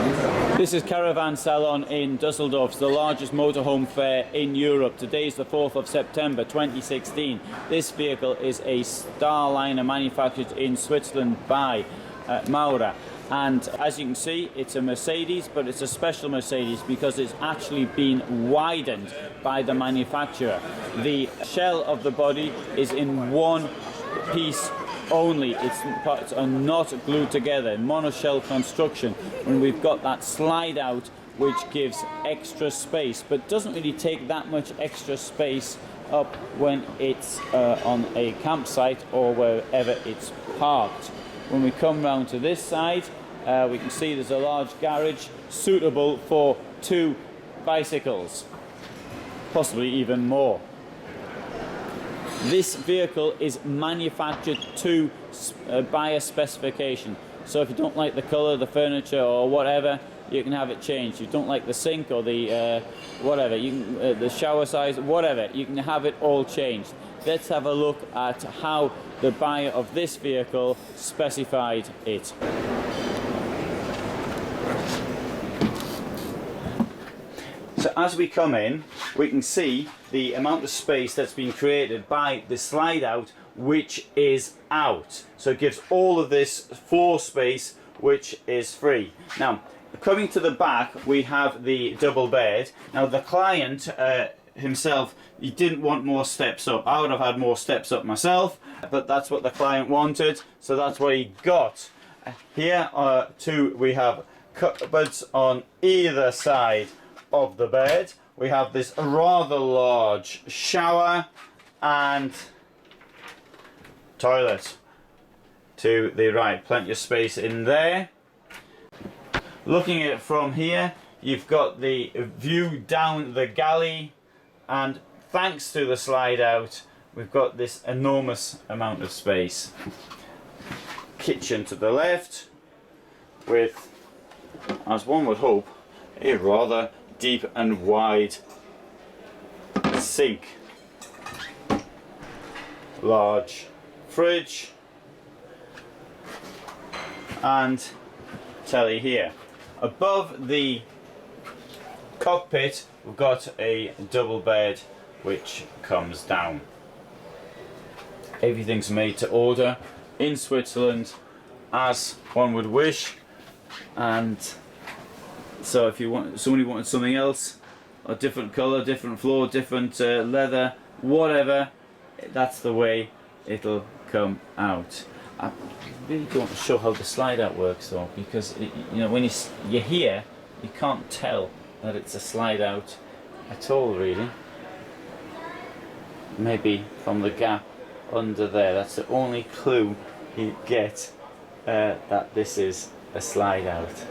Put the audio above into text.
This is Caravan Salon in Dusseldorf, it's the largest motorhome fair in Europe. Today is the 4th of September 2016. This vehicle is a Starliner manufactured in Switzerland by Maurer. And as you can see, it's a Mercedes, but it's a special Mercedes because it's actually been widened by the manufacturer. The shell of the body is in one piece only, its parts are not glued together, monoshell construction, and we've got that slide out which gives extra space, but doesn't really take that much extra space up when it's on a campsite or wherever it's parked. When we come round to this side, we can see there's a large garage suitable for 2 bicycles, possibly even more. This vehicle is manufactured to buyer specification. So if you don't like the colour, the furniture or whatever, you can have it changed. If you don't like the sink or the whatever, you can, the shower size, whatever, you can have it all changed. Let's have a look at how the buyer of this vehicle specified it. So as we come in, we can see the amount of space that's been created by the slide out, which is out. So it gives all of this floor space, which is free. Now, coming to the back, we have the double bed. Now, the client himself, he didn't want more steps up. I would have had more steps up myself, but that's what the client wanted, so that's what he got. Here we have cupboards on either side of the bed. We have this rather large shower and toilet to the right, plenty of space in there. Looking at it from here, you've got the view down the galley, and thanks to the slide out, we've got this enormous amount of space. Kitchen to the left with, as one would hope, a rather deep and wide sink. Large fridge and telly here. Above the cockpit, we've got a double bed which comes down. Everything's made to order in Switzerland, as one would wish, and so if somebody wanted something else, a different colour, different floor, different leather, whatever, that's the way it'll come out. I really don't want to show how the slide out works though, because you know, when you're here, you can't tell that it's a slide out at all really. Maybe from the gap under there, that's the only clue you get that this is a slide out.